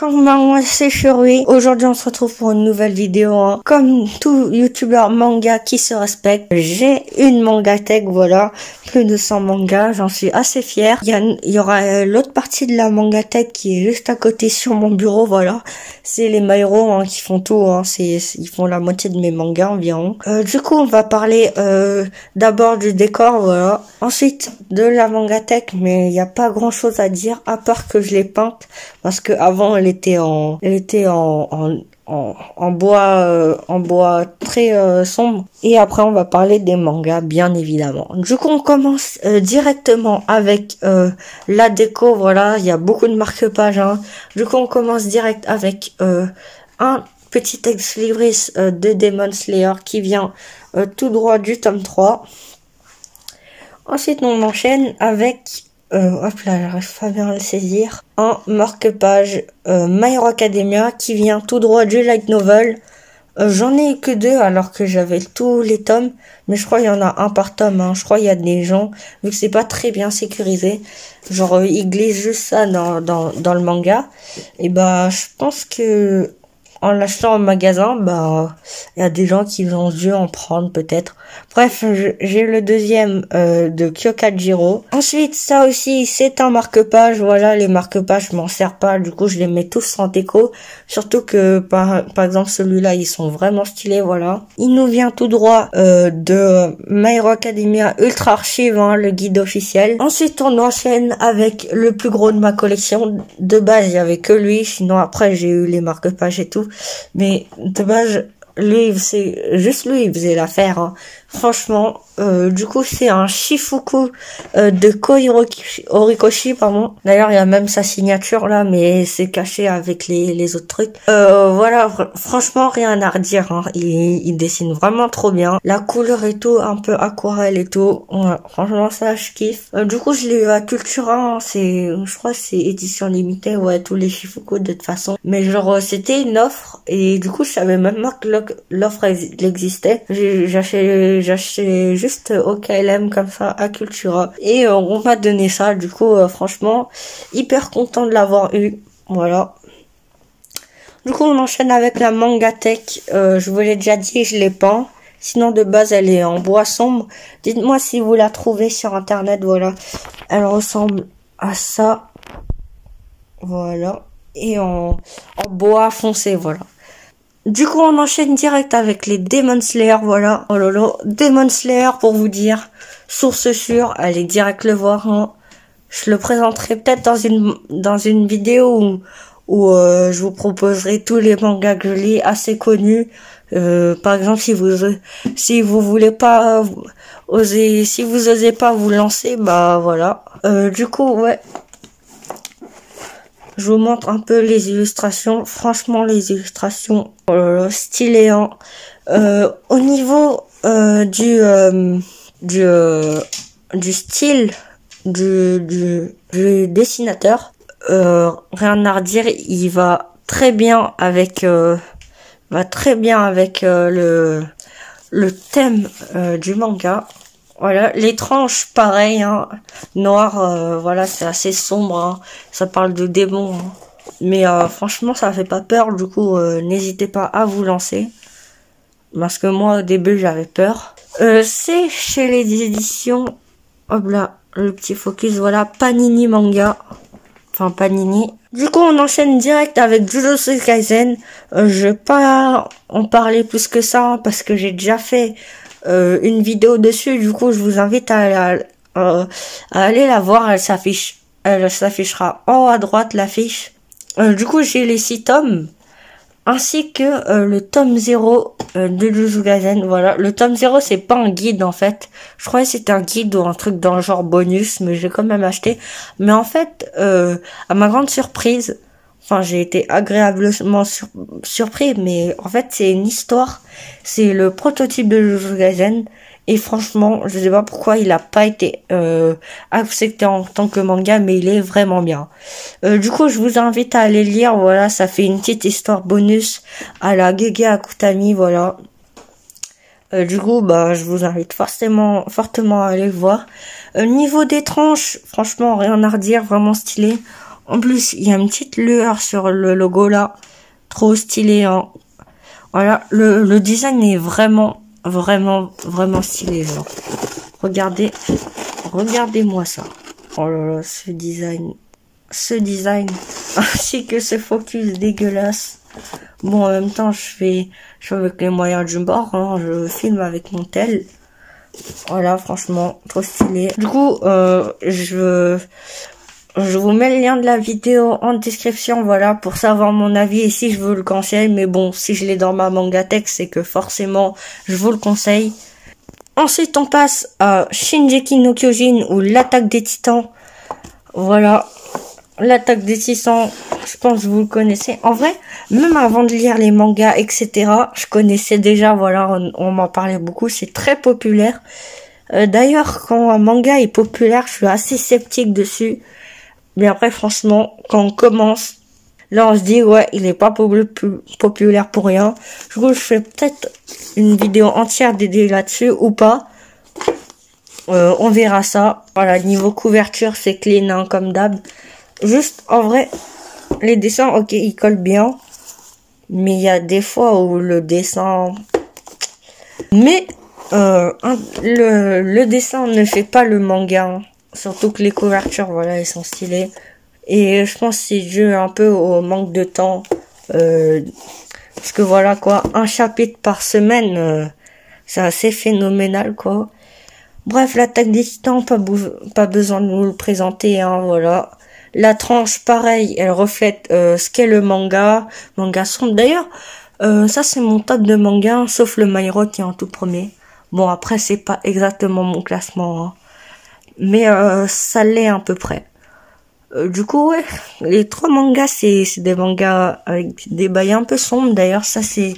Comment c'est Shuri. Aujourd'hui on se retrouve pour une nouvelle vidéo, hein. Comme tout youtubeur manga qui se respecte, j'ai une mangatech, voilà, plus de 100 mangas, j'en suis assez fière. Il y aura l'autre partie de la mangatech qui est juste à côté sur mon bureau, voilà. C'est les My Hero, hein, qui font tout, hein. Ils font la moitié de mes mangas environ. Du coup on va parler d'abord du décor, voilà. Ensuite de la mangatech, mais il n'y a pas grand chose à dire à part que je l'ai peinte parce que avant elle était en bois très sombre. Et après on va parler des mangas, bien évidemment. Du coup on commence directement avec la déco, voilà. Il y a beaucoup de marque-pages, hein. Du coup on commence direct avec un petit ex-libris de Demon Slayer qui vient tout droit du tome 3. Ensuite on enchaîne avec hop là, j'arrive pas bien à le saisir. Un marque-page My Hero Academia qui vient tout droit du light novel. J'en ai eu que 2 alors que j'avais tous les tomes, mais je crois qu'il y en a un par tome, hein. Je crois qu'il y a des gens, vu que c'est pas très bien sécurisé, genre ils glissent juste ça dans le manga. Et bah je pense que en l'achetant au magasin, bah il y a des gens qui ont dû en prendre peut-être. Bref, j'ai le deuxième de Kyokajiro. Ensuite, ça aussi, c'est un marque-page. Voilà, les marque-pages, je m'en sers pas. Du coup, je les mets tous en déco. Surtout que, par exemple, celui-là, ils sont vraiment stylés, voilà. Il nous vient tout droit de My Hero Academia Ultra Archive, hein, le guide officiel. Ensuite, on enchaîne avec le plus gros de ma collection. De base, il y avait que lui. Sinon, après, j'ai eu les marque-pages et tout. Mais de base, lui, c'est juste lui, il faisait l'affaire, hein. Franchement, du coup, c'est un Shifuku de Ko Horikoshi, pardon. D'ailleurs, il y a même sa signature là, mais c'est caché avec les autres trucs. Voilà, franchement, rien à redire, hein. Il dessine vraiment trop bien. La couleur et tout, un peu aquarelle et tout. Ouais, franchement, ça, je kiffe. Du coup, je l'ai eu à Cultura, hein. Je crois que c'est édition limitée, ouais, tous les Shifuku de toute façon. Mais genre, c'était une offre, et du coup, je savais même pas que l'offre existait. J'ai acheté juste au KLM comme ça à Cultura et on m'a donné ça. Du coup franchement hyper content de l'avoir eu, voilà. Du coup on enchaîne avec la mangatech. Je vous l'ai déjà dit, je l'ai peint. Sinon de base elle est en bois sombre. Dites-moi si vous la trouvez sur internet, voilà. Elle ressemble à ça, voilà, et en bois foncé, voilà. Du coup, on enchaîne direct avec les Demon Slayer, voilà. Oh lolo, Demon Slayer, pour vous dire, source sûre, allez direct le voir, hein. Je le présenterai peut-être dans une vidéo où je vous proposerai tous les mangas que je lis assez connus. Par exemple, si vous voulez pas si vous osez pas vous lancer, bah voilà. Du coup, ouais. Je vous montre un peu les illustrations. Franchement, les illustrations stylées, hein. Au niveau du style du dessinateur, rien à redire. Il va très bien avec le thème du manga. Voilà, les tranches, pareil, hein, noir, voilà, c'est assez sombre, hein, ça parle de démons, hein. Mais franchement, ça fait pas peur, du coup, n'hésitez pas à vous lancer, parce que moi, au début, j'avais peur. C'est chez les éditions, hop là, le petit focus, voilà, Panini Manga, enfin Panini. Du coup, on enchaîne direct avec Jujutsu Kaisen. Je vais pas en parler plus que ça, hein, parce que j'ai déjà fait une vidéo dessus. Du coup, je vous invite à aller la voir. Elle s'affichera en haut à droite, l'affiche. Du coup, j'ai les 6 tomes, ainsi que le tome 0 de Jujutsu Kaisen. Voilà, le tome 0, c'est pas un guide en fait. Je croyais que c'était un guide ou un truc dans le genre bonus, mais j'ai quand même acheté. Mais en fait, à ma grande surprise, enfin, j'ai été agréablement surpris, mais en fait, c'est une histoire. C'est le prototype de Jujutsu Kaisen. Et franchement, je sais pas pourquoi il a pas été accepté en tant que manga, mais il est vraiment bien. Du coup, je vous invite à aller lire. Voilà, ça fait une petite histoire bonus à la Gege Akutami, voilà. Du coup, bah, je vous invite fortement à aller le voir. Niveau des tranches, franchement, rien à redire, vraiment stylé. En plus, il y a une petite lueur sur le logo là. Trop stylé, hein. Voilà, le design est vraiment stylé, genre. Regardez-moi ça. Oh là là, ce design, ainsi que ce focus dégueulasse. Bon, en même temps, je fais avec les moyens du bord, hein, je filme avec mon tel. Voilà, franchement, trop stylé. Du coup, je vous mets le lien de la vidéo en description, voilà, pour savoir mon avis et si je vous le conseille. Mais bon, si je l'ai dans ma Mangatech, c'est que forcément, je vous le conseille. Ensuite, on passe à Shingeki no Kyojin ou l'attaque des titans. Voilà, l'attaque des titans, je pense que vous le connaissez. En vrai, même avant de lire les mangas, etc., je connaissais déjà, voilà, on m'en parlait beaucoup, c'est très populaire. D'ailleurs, quand un manga est populaire, je suis assez sceptique dessus. Mais après, franchement, quand on commence, là, on se dit, ouais, il est pas populaire pour rien. Du coup, je fais peut-être une vidéo entière dédiée là-dessus ou pas. On verra ça. Voilà, niveau couverture, c'est clean, hein, comme d'hab. Juste, en vrai, les dessins, ok, ils collent bien. Mais il y a des fois où le dessin... Mais, le dessin ne fait pas le manga, hein. Surtout que les couvertures, voilà, elles sont stylées. Et je pense que c'est dû un peu au manque de temps. Parce que voilà, quoi, un chapitre par semaine, c'est assez phénoménal, quoi. Bref, l'attaque des titans, pas besoin de vous le présenter, hein, voilà. La tranche, pareil, elle reflète ce qu'est le manga. Manga sombre. D'ailleurs, ça c'est mon top de manga, hein, sauf le My Hero qui est en tout premier. Bon, après, c'est pas exactement mon classement, hein. Mais ça l'est à peu près. Du coup, ouais, les trois mangas, c'est des mangas avec des bails un peu sombres. D'ailleurs, ça c'est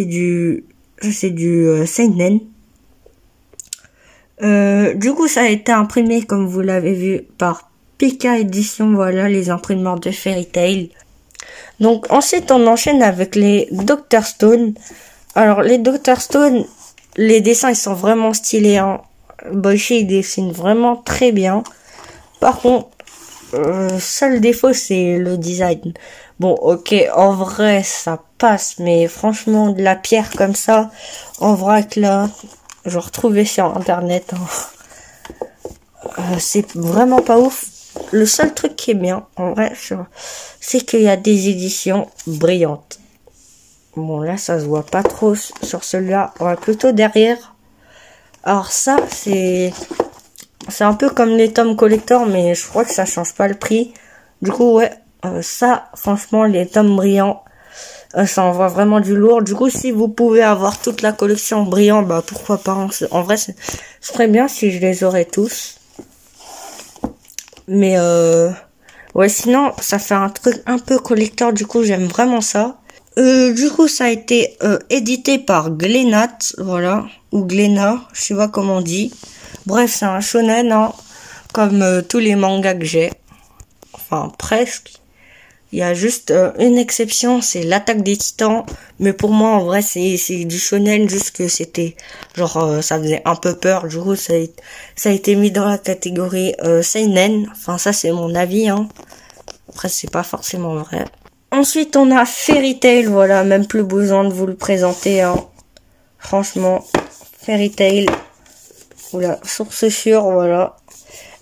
du seinen. Du coup, ça a été imprimé, comme vous l'avez vu, par Pika Édition. Voilà, les imprimeurs de Fairy Tail. Donc ensuite, on enchaîne avec les Dr Stone. Alors les Dr Stone, les dessins ils sont vraiment stylés, hein. Boichi il dessine vraiment très bien. Par contre, seul défaut c'est le design. Bon, ok, en vrai ça passe, mais franchement de la pierre comme ça, en vrac là, je retrouvais sur internet, hein. C'est vraiment pas ouf. Le seul truc qui est bien, en vrai, c'est qu'il y a des éditions brillantes. Bon là ça se voit pas trop sur celui-là, on va plutôt derrière. Alors ça, c'est un peu comme les tomes collector, mais je crois que ça change pas le prix. Du coup, ouais, ça, franchement, les tomes brillants, ça envoie vraiment du lourd. Du coup, si vous pouvez avoir toute la collection brillant, bah pourquoi pas. Hein. En vrai, ce serait bien si je les aurais tous. Mais ouais, sinon, ça fait un truc un peu collector. Du coup, j'aime vraiment ça. Du coup, ça a été édité par Glénat, voilà, ou Glénat, je sais pas comment on dit. Bref, c'est un shonen, hein, comme tous les mangas que j'ai. Enfin, presque. Il y a juste une exception, c'est l'attaque des titans. Mais pour moi, en vrai, c'est du shonen, juste que c'était, genre, ça faisait un peu peur. Du coup, ça a été mis dans la catégorie seinen. Enfin, ça, c'est mon avis, hein. Après, c'est pas forcément vrai. Ensuite, on a Fairy Tail, voilà, même plus besoin de vous le présenter, hein. Franchement, Fairy Tail, voilà, source sûre, voilà.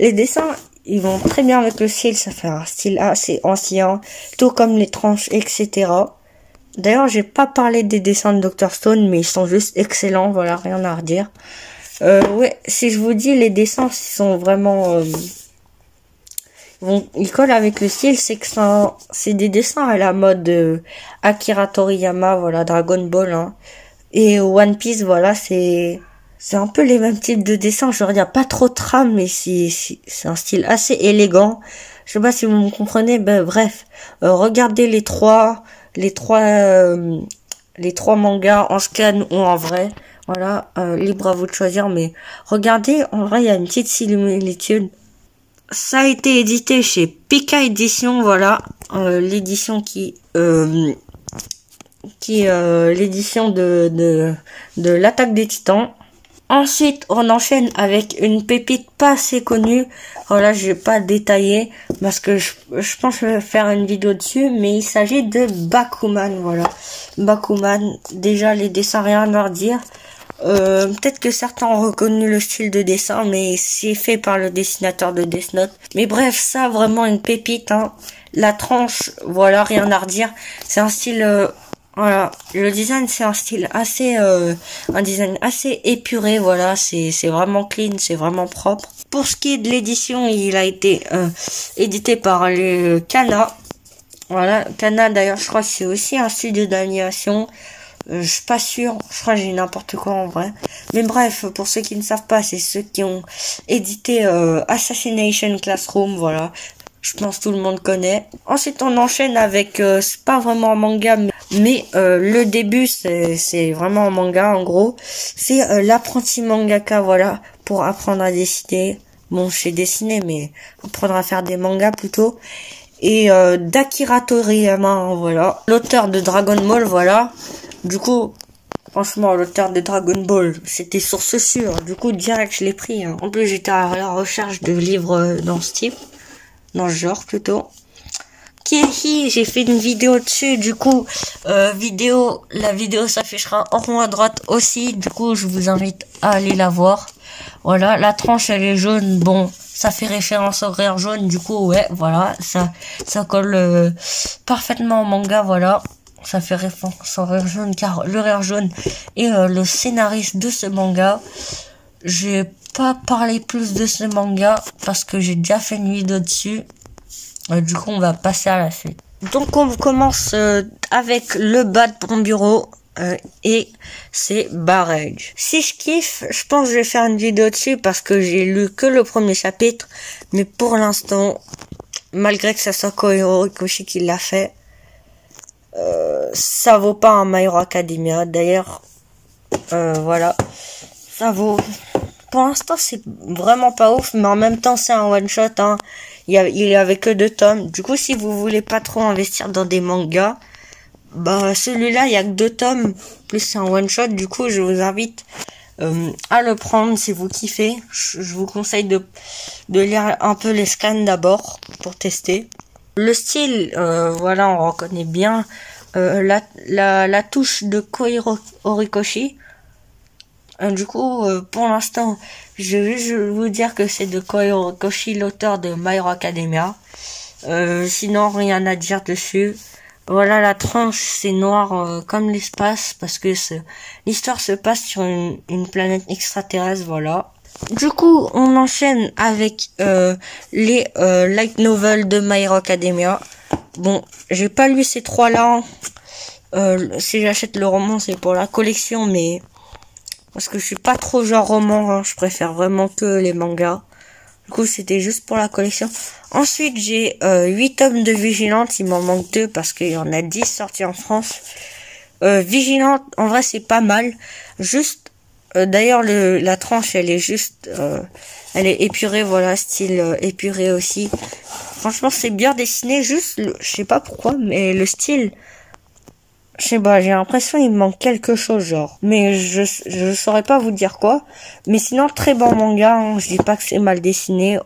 Les dessins, ils vont très bien avec le style, ça fait un style assez ancien, tout comme les tranches, etc. D'ailleurs, j'ai pas parlé des dessins de Dr Stone, mais ils sont juste excellents, voilà, rien à redire. Ouais, si je vous dis, les dessins, ils sont vraiment... ils collent avec le style, c'est que c'est des dessins à la mode Akira Toriyama, voilà, Dragon Ball, hein. Et One Piece, voilà, c'est un peu les mêmes types de dessins. Genre, il n'y a pas trop de trame, mais c'est un style assez élégant. Je sais pas si vous me comprenez, ben bref. Regardez les trois mangas en scan ou en vrai. Voilà, libre à vous de choisir, mais regardez, en vrai, il y a une petite similitude. Ça a été édité chez Pika Édition, voilà, l'édition l'édition de l'attaque des titans. Ensuite, on enchaîne avec une pépite pas assez connue. Voilà, je vais pas détailler parce que je pense que je vais faire une vidéo dessus, mais il s'agit de Bakuman, voilà. Bakuman, déjà les dessins, rien à leur dire. Peut-être que certains ont reconnu le style de dessin, mais c'est fait par le dessinateur de Death Note. Mais bref, ça, vraiment une pépite, hein. La tranche, voilà, rien à redire. C'est un style, voilà, le design, c'est un style assez, un design assez épuré, voilà, c'est vraiment clean, c'est vraiment propre. Pour ce qui est de l'édition, il a été édité par les Kana. Voilà, Kana, d'ailleurs, je crois que c'est aussi un studio d'animation. Je suis pas sûr, je crois que j'ai n'importe quoi en vrai. Mais bref, pour ceux qui ne savent pas, c'est ceux qui ont édité Assassination Classroom, voilà. Je pense que tout le monde connaît. Ensuite, on enchaîne avec, c'est pas vraiment un manga, mais le début, c'est vraiment un manga, en gros. C'est l'apprenti mangaka, voilà, pour apprendre à dessiner. Bon, je sais dessiner, mais apprendre à faire des mangas plutôt. Et d'Akira Toriyama, voilà. L'auteur de Dragon Ball, voilà. Du coup, franchement, l'auteur de Dragon Ball, c'était source sûre. Du coup, direct, je l'ai pris. Hein. En plus, j'étais à la recherche de livres dans ce type. Dans ce genre, plutôt. Keihi, j'ai fait une vidéo dessus. Du coup, la vidéo s'affichera en haut à droite aussi. Du coup, je vous invite à aller la voir. Voilà, la tranche, elle est jaune. Bon, ça fait référence au rire jaune. Du coup, ouais, voilà, ça colle parfaitement au manga, voilà. Ça fait référence au rire jaune, car le rire jaune est le scénariste de ce manga. J'ai pas parlé plus de ce manga parce que j'ai déjà fait une vidéo dessus. Du coup, on va passer à la suite. Donc, on commence avec le bas de mon bureau. Et c'est Barrage. Si je kiffe, je pense que je vais faire une vidéo dessus parce que j'ai lu que le premier chapitre. Mais pour l'instant, malgré que ça soit Kohei Horikoshi qui l'a fait, ça vaut pas un My Hero Academia. D'ailleurs, voilà, ça vaut. Pour l'instant, c'est vraiment pas ouf, mais en même temps, c'est un one shot. Hein. Il y avait que 2 tomes. Du coup, si vous voulez pas trop investir dans des mangas, bah celui-là, il y a que 2 tomes. Plus c'est un one shot. Du coup, je vous invite à le prendre si vous kiffez. Je vous conseille de lire un peu les scans d'abord pour tester. Le style, voilà, on reconnaît bien la touche de Kohei Horikoshi. Du coup, pour l'instant, je vais juste vous dire que c'est de Kohei Horikoshi, l'auteur de My Hero Academia. Sinon, rien à dire dessus. Voilà, la tranche, c'est noir comme l'espace, parce que l'histoire se passe sur une planète extraterrestre, voilà. Du coup, on enchaîne avec les light novels de My Hero Academia. Bon, j'ai pas lu ces 3-là. Si j'achète le roman, c'est pour la collection, mais parce que je suis pas trop genre roman, hein, je préfère vraiment que les mangas. Du coup, c'était juste pour la collection. Ensuite, j'ai 8 tomes de Vigilante. Il m'en manque 2 parce qu'il y en a 10 sortis en France. Vigilante, en vrai, c'est pas mal. Juste, d'ailleurs, la tranche, elle est juste, elle est épurée, voilà, style épuré aussi. Franchement, c'est bien dessiné. Juste, je sais pas pourquoi, mais le style, je sais pas, j'ai l'impression qu'il me manque quelque chose, genre. Mais je saurais pas vous dire quoi. Mais sinon, très bon manga, hein. Je dis pas que c'est mal dessiné.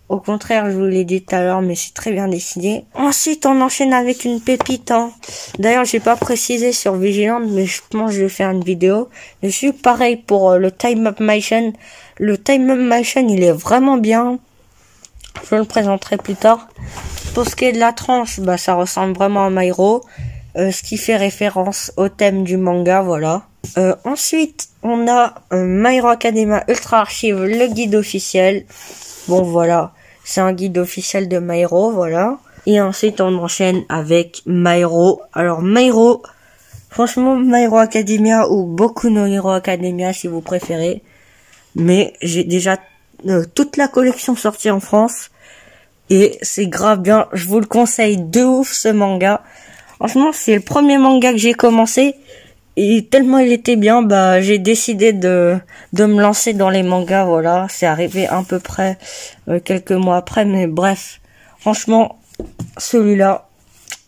Au contraire, je vous l'ai dit tout à l'heure, mais c'est très bien dessiné. Ensuite, on enchaîne avec une pépite, hein. D'ailleurs, j'ai pas précisé sur Vigilante, mais je pense que je vais faire une vidéo dessus. Pareil pour le Time Up Machine. Le Time Up Machine, il est vraiment bien. Je le présenterai plus tard. Pour ce qui est de la tranche, bah, ça ressemble vraiment à My Hero. Ce qui fait référence au thème du manga, voilà. Ensuite, on a My Hero Academia Ultra Archive, le guide officiel. Bon, voilà, c'est un guide officiel de My Hero, voilà. Et ensuite, on enchaîne avec My Hero. Alors, My Hero, franchement, My Hero Academia ou Boku no Hero Academia, si vous préférez. Mais j'ai déjà toute la collection sortie en France. Et c'est grave bien, je vous le conseille de ouf, ce manga. Franchement, c'est le premier manga que j'ai commencé et tellement il était bien, bah j'ai décidé de me lancer dans les mangas, voilà. C'est arrivé à peu près quelques mois après, mais bref. Franchement, celui-là,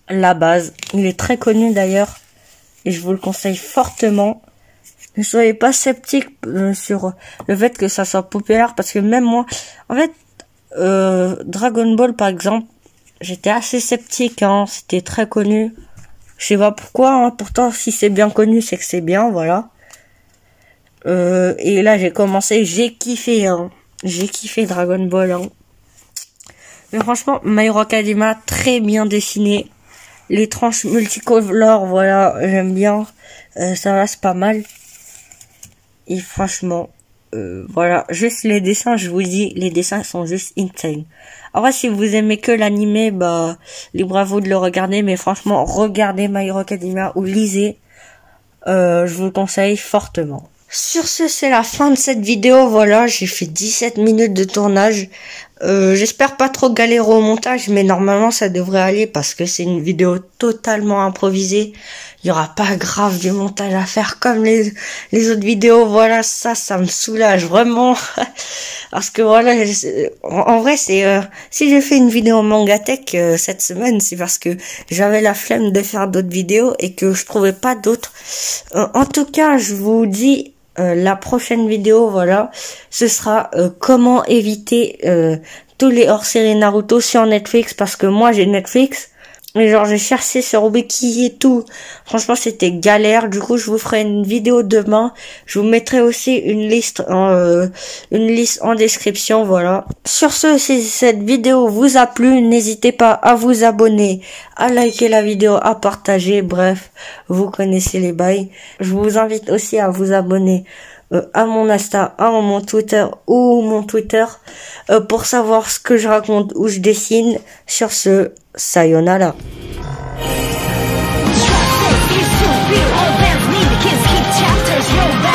la base, il est très connu d'ailleurs et je vous le conseille fortement. ne soyez pas sceptiques sur le fait que ça soit populaire, parce que même moi, en fait, Dragon Ball par exemple, j'étais assez sceptique, hein, c'était très connu. Je sais pas pourquoi, hein, pourtant si c'est bien connu, c'est que c'est bien, voilà. Et là j'ai commencé, j'ai kiffé, hein. J'ai kiffé Dragon Ball, hein. Mais franchement, My Hero Academia, très bien dessiné. Les tranches multicolores, voilà, j'aime bien. Ça va, c'est pas mal. Et franchement, voilà, juste les dessins, je vous dis, les dessins sont juste insane. Alors si vous aimez que l'animé, bah, libre à vous de le regarder, mais franchement, regardez My Hero Academia ou lisez. Je vous le conseille fortement. Sur ce, c'est la fin de cette vidéo, voilà, j'ai fait 17 minutes de tournage. J'espère pas trop galérer au montage, mais normalement ça devrait aller parce que c'est une vidéo totalement improvisée. Il y aura pas grave du montage à faire comme les autres vidéos. Voilà, ça me soulage vraiment. Parce que voilà, en vrai c'est si j'ai fait une vidéo Mangatech cette semaine, c'est parce que j'avais la flemme de faire d'autres vidéos et que je trouvais pas d'autres. En tout cas, je vous dis la prochaine vidéo, voilà, ce sera comment éviter tous les hors-séries Naruto sur Netflix, parce que moi j'ai Netflix, mais genre j'ai cherché sur Wiki et tout, franchement c'était galère. Du coup je vous ferai une vidéo demain, je vous mettrai aussi une liste en description, voilà. Sur ce, si cette vidéo vous a plu, n'hésitez pas à vous abonner, à liker la vidéo, à partager, bref, vous connaissez les bails. Je vous invite aussi à vous abonner à mon Insta, à mon Twitter ou mon Twitter pour savoir ce que je raconte ou je dessine. Sur ce, sayonara. Trust it, it's too real. All bands need the kids keep chapters. Yo,